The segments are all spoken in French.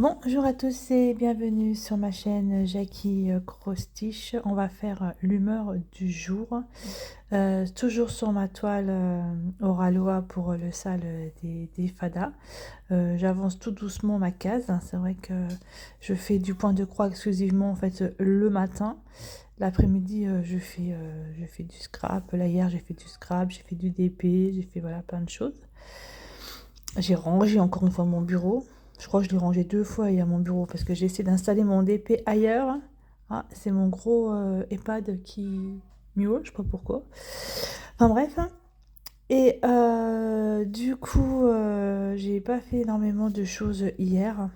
Bonjour à tous et bienvenue sur ma chaîne Jackie Crostiche. On va faire l'humeur du jour. Toujours sur ma toile Oraloa pour le sale des fadas. J'avance tout doucement ma case. C'est vrai que je fais du point de croix exclusivement en fait le matin. L'après-midi, je fais du scrap. Là, hier, j'ai fait du scrap, j'ai fait du DP, j'ai fait voilà, plein de choses. J'ai rangé encore une fois mon bureau. Je crois que je l'ai rangé 2 fois hier mon bureau parce que j'ai essayé d'installer mon DP ailleurs. Ah, c'est mon gros EHPAD qui miaule, je sais pas pourquoi. Enfin bref. Et du coup, j'ai pas fait énormément de choses hier.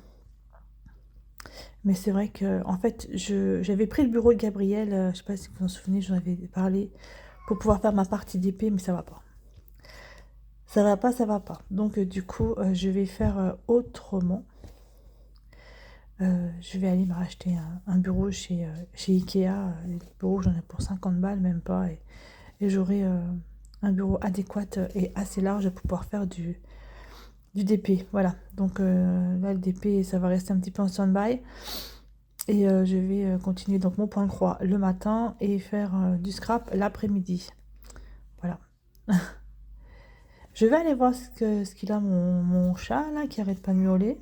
Mais c'est vrai que, en fait, j'avais pris le bureau de Gabriel, je sais pas si vous vous en souvenez, j'en avais parlé, pour pouvoir faire ma partie d'épée, mais ça va pas. Ça va pas, ça va pas. Donc, du coup, je vais faire autrement. Je vais aller me racheter un bureau chez Ikea. Le bureau, j'en ai pour 50 balles, même pas. Et j'aurai un bureau adéquat et assez large pour pouvoir faire du DP. Voilà. Donc là, le DP, ça va rester un petit peu en stand-by. Et je vais continuer donc mon point de croix le matin et faire du scrap l'après-midi. Voilà. Je vais aller voir ce qu'il a mon chat là qui arrête pas de miauler.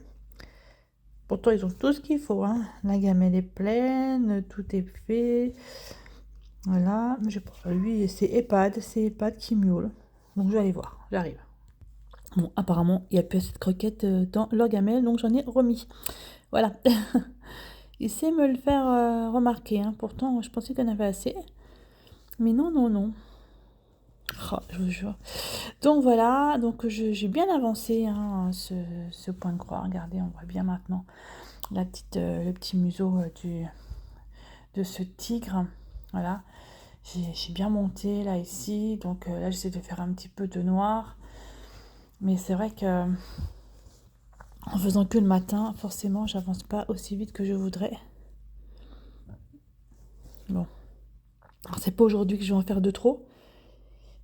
Pourtant, ils ont tout ce qu'il faut, hein. La gamelle est pleine, tout est fait. Voilà. Mais je sais pas, lui, c'est EHPAD qui miaule. Donc, je vais aller voir. J'arrive. Bon, apparemment, il n'y a plus assez de croquettes dans leur gamelle, donc j'en ai remis. Voilà. Il sait me le faire remarquer, hein. Pourtant, je pensais qu'il y en avait assez. Mais non, non, non. Oh, je vous jure. Donc voilà, donc j'ai bien avancé hein, ce point de croix. Regardez, on voit bien maintenant le petit museau de ce tigre. Voilà, j'ai bien monté là ici. Donc là, j'essaie de faire un petit peu de noir. Mais c'est vrai que en faisant que le matin, forcément, j'avance pas aussi vite que je voudrais. Bon, alors c'est pas aujourd'hui que je vais en faire de trop.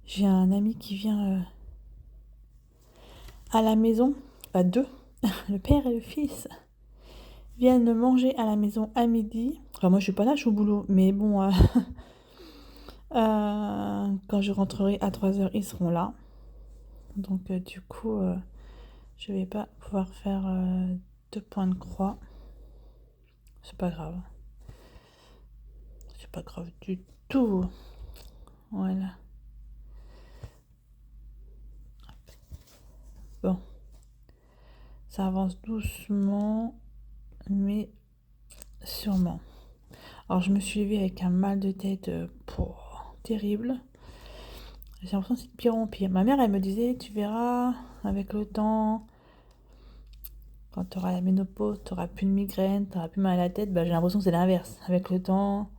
J'ai un ami qui vient à la maison, pas deux, le père et le fils viennent manger à la maison à midi. Enfin, moi, je suis pas là, je suis au boulot. Mais bon, quand je rentrerai à 3h, ils seront là. Donc, du coup, je vais pas pouvoir faire 2 points de croix. C'est pas grave. C'est pas grave du tout. Voilà. Bon. Ça avance doucement, mais sûrement. Alors, je me suis levée avec un mal de tête terrible. J'ai l'impression que c'est de pire en pire. Ma mère, elle me disait, tu verras, avec le temps, quand tu auras la ménopause, tu n'auras plus de migraine, tu n'auras plus mal à la tête. Bah, j'ai l'impression que c'est l'inverse. Avec le temps,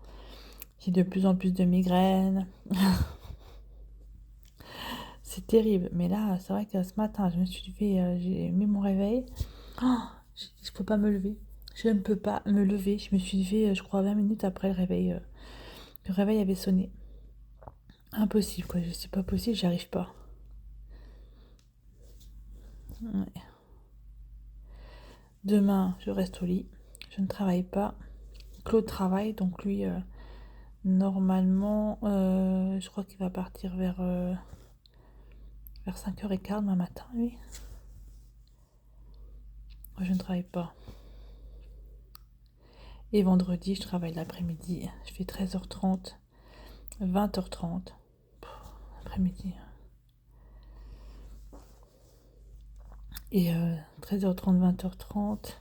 j'ai de plus en plus de migraines. C'est terrible. Mais là, c'est vrai que ce matin, je me suis levée, j'ai mis mon réveil. Oh, je ne peux pas me lever. Je ne peux pas me lever. Je me suis levée, je crois, 20 minutes après le réveil. Le réveil avait sonné. Impossible, quoi. C'est pas possible, j'y arrive pas. Ouais. Demain, je reste au lit. Je ne travaille pas. Claude travaille, donc lui, normalement, je crois qu'il va partir vers 5h15 demain matin, lui. Moi, je ne travaille pas. Et vendredi, je travaille l'après-midi. Je fais 13h30, 20h30. Après-midi. Et 13h30, 20h30.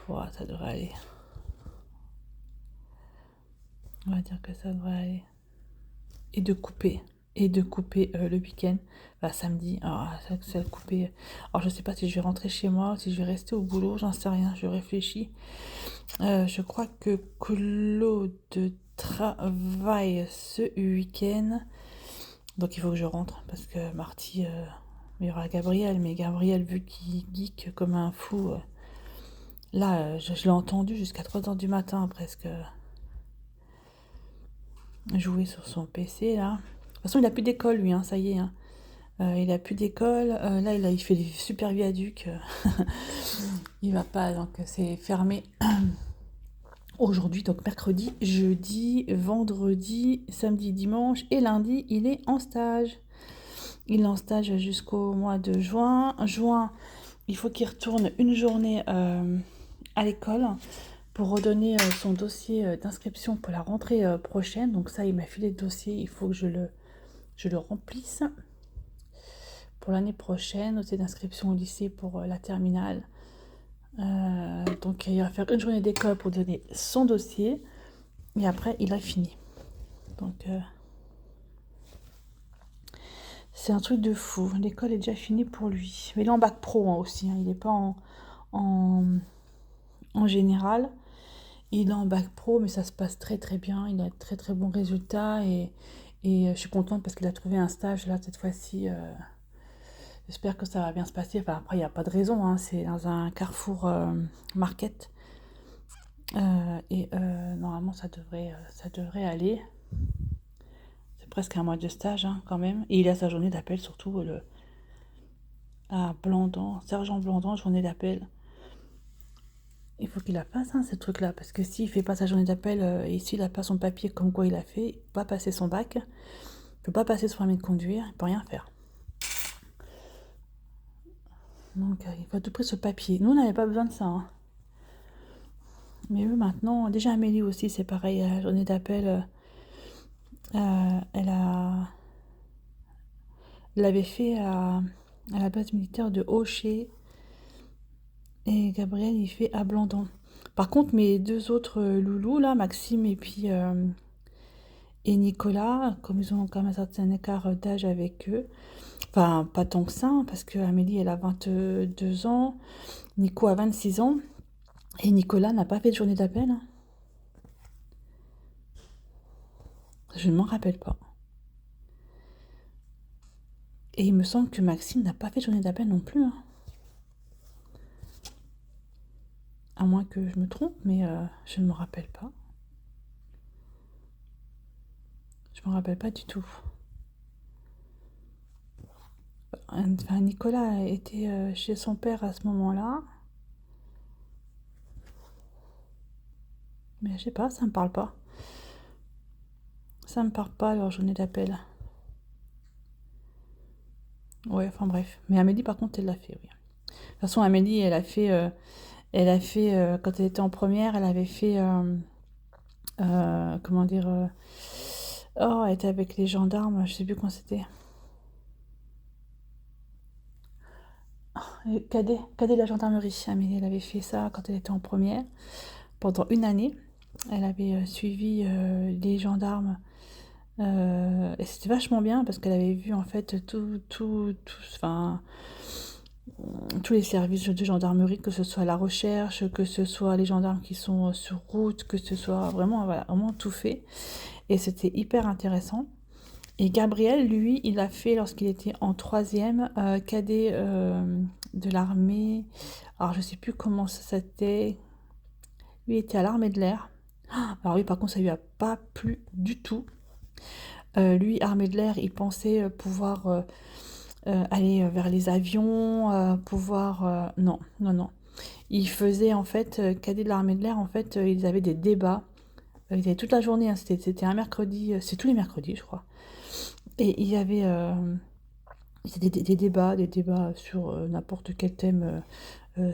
Wow, ça devrait aller. On va dire que ça devrait aller. Et de couper. Le week-end. Bah, samedi. Alors, ça couper. Alors, je sais pas si je vais rentrer chez moi, si je vais rester au boulot, j'en sais rien. Je réfléchis. Je crois que Claude travaille ce week-end. Donc, il faut que je rentre. Parce que mardi, il y aura Gabriel. Mais Gabriel, vu qu'il geek comme un fou, là, je l'ai entendu jusqu'à 3h du matin presque. Jouer sur son PC là. De toute façon, il n'a plus d'école lui, hein, ça y est. Hein. Il a plus d'école. Là, il fait des super viaducs. Il va pas, donc c'est fermé aujourd'hui, donc mercredi, jeudi, vendredi, samedi, dimanche et lundi, il est en stage. Il est en stage jusqu'au mois de juin. Juin, il faut qu'il retourne une journée à l'école pour redonner son dossier d'inscription pour la rentrée prochaine. Donc ça, il m'a filé le dossier, il faut que je le remplisse pour l'année prochaine, dossier d'inscription au lycée pour la terminale. Donc il va faire une journée d'école pour donner son dossier et après il a fini. Donc c'est un truc de fou. L'école est déjà finie pour lui. Mais il est en bac pro aussi, hein. Il n'est pas en général. Il est en bac pro, mais ça se passe très très bien. Il a de très très bons résultats et je suis contente parce qu'il a trouvé un stage là cette fois-ci. J'espère que ça va bien se passer. Enfin, après, il n'y a pas de raison, hein. C'est dans un Carrefour Market. Normalement, ça devrait aller. C'est presque un mois de stage, hein, quand même. Et il a sa journée d'appel, surtout à Blandan, Sergent Blandan, journée d'appel. Il faut qu'il la fasse, hein, ce truc-là, parce que s'il ne fait pas sa journée d'appel et s'il n'a pas son papier comme quoi il a fait, il ne peut pas passer son bac, il ne peut pas passer son permis de conduire, il ne peut rien faire. Donc, il faut à tout prix ce papier. Nous, on n'avait pas besoin de ça, hein. Mais eux, maintenant, déjà Amélie aussi, c'est pareil, à la journée d'appel, elle l'avait fait à la base militaire de Hocher et Gabriel, il fait à Blandon. Par contre, mes deux autres loulous, là, Maxime et Nicolas, comme ils ont quand même un certain écart d'âge avec eux, enfin, pas tant que ça, hein, parce que Amélie, elle a 22 ans, Nico a 26 ans, et Nicolas n'a pas fait de journée d'appel, hein. Je ne m'en rappelle pas. Et il me semble que Maxime n'a pas fait de journée d'appel non plus, hein. À moins que je me trompe, mais je ne me rappelle pas. Je me rappelle pas du tout. Enfin, Nicolas était chez son père à ce moment-là. Mais je sais pas, ça me parle pas. Ça me parle pas leur journée d'appel. Ouais, enfin bref. Mais Amélie, par contre, elle l'a fait, oui. De toute façon, Amélie, elle a fait quand elle était en première, elle avait fait, comment dire, oh, elle était avec les gendarmes, je sais plus quand c'était. Cadet de la gendarmerie. Amélie, elle avait fait ça quand elle était en première, pendant une année. Elle avait suivi les gendarmes. Et c'était vachement bien parce qu'elle avait vu en fait enfin, tous les services de gendarmerie, que ce soit la recherche, que ce soit les gendarmes qui sont sur route, que ce soit vraiment, voilà, vraiment tout fait. Et c'était hyper intéressant. Et Gabriel, lui, il a fait lorsqu'il était en troisième, cadet de l'armée. Alors je sais plus comment ça s'appelait. Lui était à l'armée de l'air. Alors oui, par contre, ça lui a pas plu du tout. Lui, armée de l'air, il pensait pouvoir aller vers les avions, pouvoir... non, non, non. Il faisait en fait, cadet de l'armée de l'air, en fait, ils avaient des débats. Ils avaient toute la journée, hein, c'était un mercredi, c'est tous les mercredis, je crois. Et il y avait des débats sur n'importe quel thème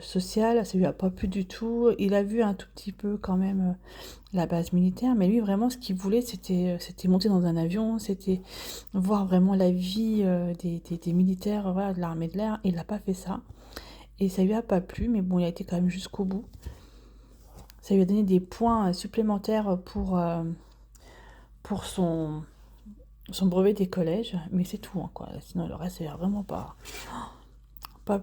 social. Ça lui a pas plu du tout. Il a vu un tout petit peu quand même la base militaire, mais lui vraiment ce qu'il voulait c'était monter dans un avion, c'était voir vraiment la vie des militaires, voilà, de l'armée de l'air. Il n'a pas fait ça et ça lui a pas plu, mais bon, il a été quand même jusqu'au bout. Ça lui a donné des points supplémentaires pour son brevet des collèges, mais c'est tout, hein, quoi. Sinon le reste, il a vraiment pas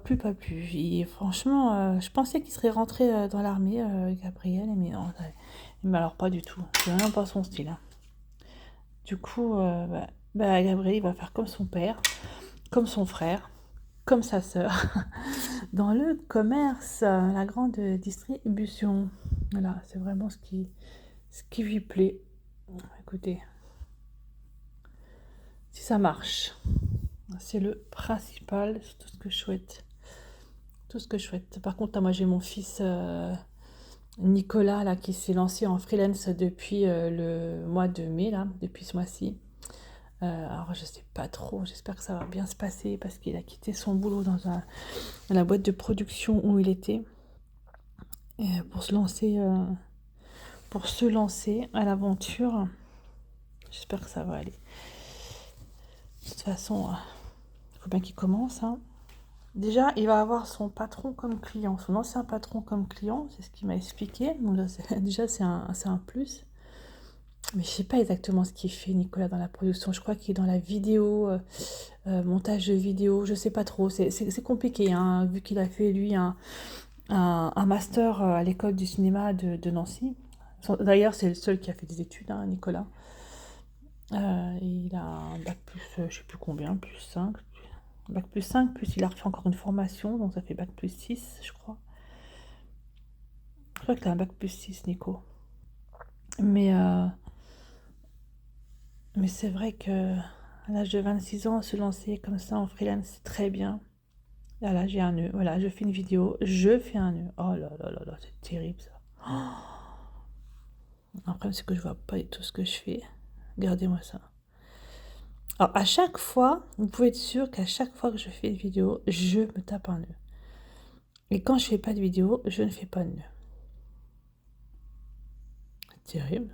plu, pas plu. Et franchement, je pensais qu'il serait rentré dans l'armée, Gabriel, mais non, mais alors pas du tout. C'est vraiment pas son style, hein. Du coup, Gabriel, il va faire comme son père, comme son frère, comme sa sœur, dans le commerce, la grande distribution. Voilà, c'est vraiment ce qui lui plaît. Écoutez, si ça marche. C'est le principal, c'est tout ce que je souhaite. Tout ce que je souhaite. Par contre, là, moi, j'ai mon fils Nicolas là, qui s'est lancé en freelance depuis le mois de mai, là, depuis ce mois-ci. Alors, je sais pas trop, j'espère que ça va bien se passer parce qu'il a quitté son boulot dans la boîte de production où il était pour se lancer à l'aventure. J'espère que ça va aller. De toute façon, il faut bien qu'il commence. Hein. Déjà, il va avoir son patron comme client, son ancien patron comme client, c'est ce qu'il m'a expliqué. Donc là, déjà, c'est un plus. Mais je sais pas exactement ce qu'il fait, Nicolas, dans la production. Je crois qu'il est dans la vidéo, montage de vidéo. Je sais pas trop. C'est compliqué, hein, vu qu'il a fait, lui, un master à l'école du cinéma de Nancy. D'ailleurs, c'est le seul qui a fait des études, hein, Nicolas. Il a un bac plus, je sais plus combien, plus 5. Bac plus 5, plus il a refait encore une formation, donc ça fait bac plus 6, je crois. Je crois qu'il a un bac plus 6, Nico. Mais, euh, mais c'est vrai que à l'âge de 26 ans, se lancer comme ça en freelance, c'est très bien. Là, j'ai un nœud. Voilà, je fais une vidéo, je fais un nœud. Oh là là là là, c'est terrible ça. Après, c'est que je vois pas du tout ce que je fais. Regardez-moi ça. Alors, à chaque fois, vous pouvez être sûr qu'à chaque fois que je fais une vidéo, je me tape un nœud. Et quand je fais pas de vidéo, je ne fais pas de nœud. C'est terrible.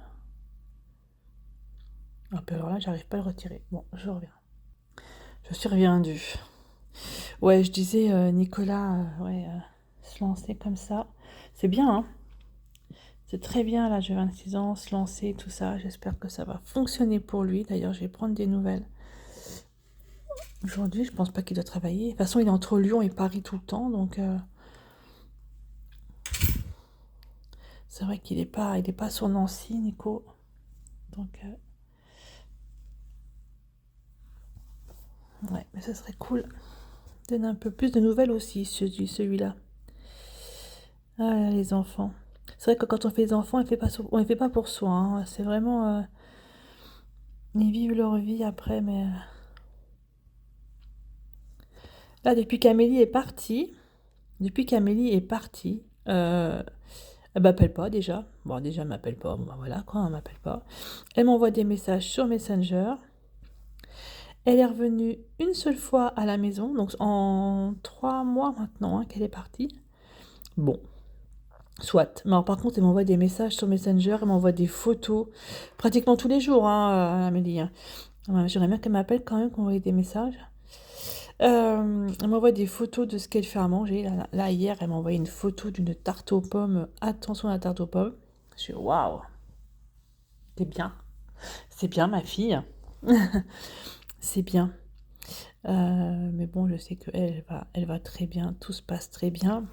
Ah, puis alors là, j'arrive pas à le retirer. Bon, je reviens. Je suis revenue. Ouais, je disais, Nicolas, ouais, se lancer comme ça, c'est bien, hein. C'est très bien, là, j'ai 26 ans, se lancer, tout ça. J'espère que ça va fonctionner pour lui. D'ailleurs, je vais prendre des nouvelles. Aujourd'hui, je pense pas qu'il doit travailler. De toute façon, il est entre Lyon et Paris tout le temps, donc c'est vrai il est pas sur Nancy, Nico. Donc, ouais, mais ça serait cool. Donner un peu plus de nouvelles aussi, celui-là. Ah, les enfants. C'est vrai que quand on fait des enfants, on les fait pas pour soi. Hein. C'est vraiment, ils vivent leur vie après, mais là, depuis qu'Amélie est partie, elle m'appelle pas déjà. Bon, déjà, elle m'appelle pas. Bon, bah, voilà, quoi, elle m'appelle pas. Elle m'envoie des messages sur Messenger. Elle est revenue une seule fois à la maison, donc en 3 mois maintenant hein, qu'elle est partie. Bon, soit. Mais alors, par contre, elle m'envoie des messages sur Messenger, elle m'envoie des photos, pratiquement tous les jours, hein, Amélie. Hein. Ouais, j'aimerais bien qu'elle m'appelle quand même, qu'on envoie des messages. Elle m'envoie des photos de ce qu'elle fait à manger. Là, hier, elle m'a envoyé une photo d'une tarte aux pommes. Attention à la tarte aux pommes. Je suis waouh, c'est bien. C'est bien, ma fille. C'est bien. Mais bon, je sais elle va très bien. Tout se passe très bien.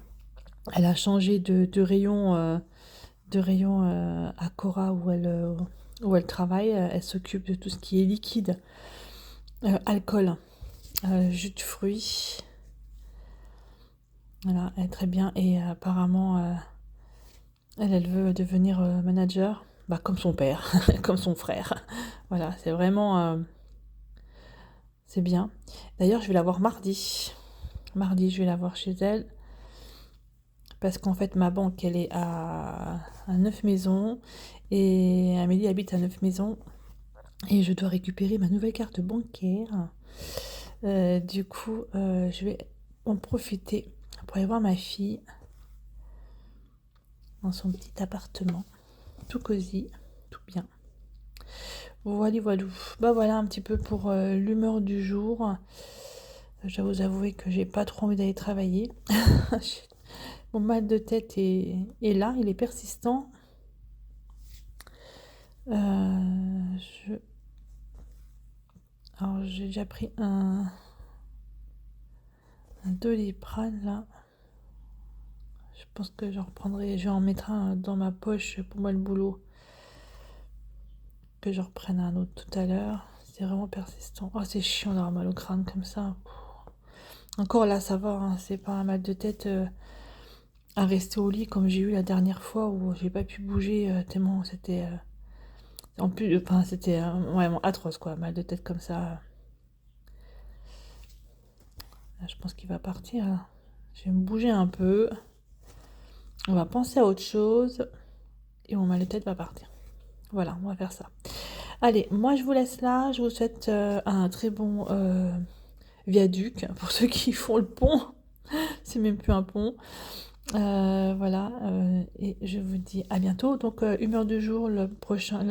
Elle a changé de rayon à Cora où elle travaille. Elle s'occupe de tout ce qui est liquide, alcool, jus de fruits. Voilà, elle est très bien. Et apparemment, elle veut devenir manager, bah, comme son père, comme son frère. Voilà, c'est vraiment... c'est bien. D'ailleurs, je vais la voir mardi. Mardi, je vais la voir chez elle. Parce qu'en fait, ma banque, elle est à Neuf-Maisons. Et Amélie habite à Neuf-Maisons. Et je dois récupérer ma nouvelle carte bancaire. Du coup, je vais en profiter pour aller voir ma fille dans son petit appartement. Tout cosy, tout bien. Voilà, voilà. Bah voilà un petit peu pour l'humeur du jour. Je dois vous avouer que j'ai pas trop envie d'aller travailler. Mon mal de tête est là, il est persistant. Je... Alors j'ai déjà pris un Doliprane là. Je pense que j'en reprendrai, je vais en mettre un dans ma poche pour moi le boulot. Que je reprenne un autre tout à l'heure. C'est vraiment persistant. Oh c'est chiant d'avoir mal au crâne comme ça. Encore là ça va, hein, c'est pas un mal de tête à rester au lit comme j'ai eu la dernière fois où j'ai pas pu bouger tellement c'était... en plus, enfin c'était vraiment atroce quoi, mal de tête comme ça. Là, je pense qu'il va partir. Là. Je vais me bouger un peu. On va penser à autre chose. Et mon mal de tête va partir. Voilà, on va faire ça. Allez, moi je vous laisse là. Je vous souhaite un très bon viaduc. Pour ceux qui font le pont. C'est même plus un pont. Voilà. Et je vous dis à bientôt. Donc, humeur du jour, la prochaine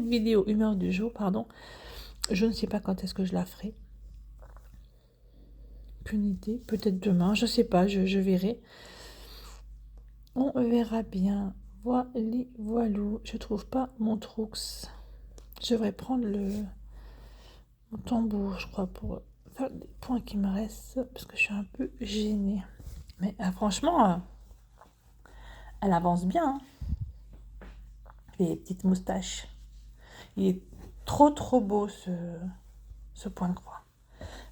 vidéo, humeur du jour, pardon. Je ne sais pas quand est-ce que je la ferai. Aucune idée. Peut-être demain. Je sais pas. Je verrai. On verra bien. Voilou. Je trouve pas mon troux. Je devrais prendre mon tambour, je crois, pour faire des points qui me restent. Parce que je suis un peu gênée. Mais franchement, elle avance bien. Hein. Les petites moustaches. Il est trop beau ce point de croix.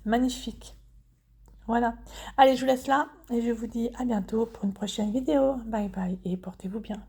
Magnifique. Voilà. Allez, je vous laisse là et je vous dis à bientôt pour une prochaine vidéo. Bye bye et portez-vous bien.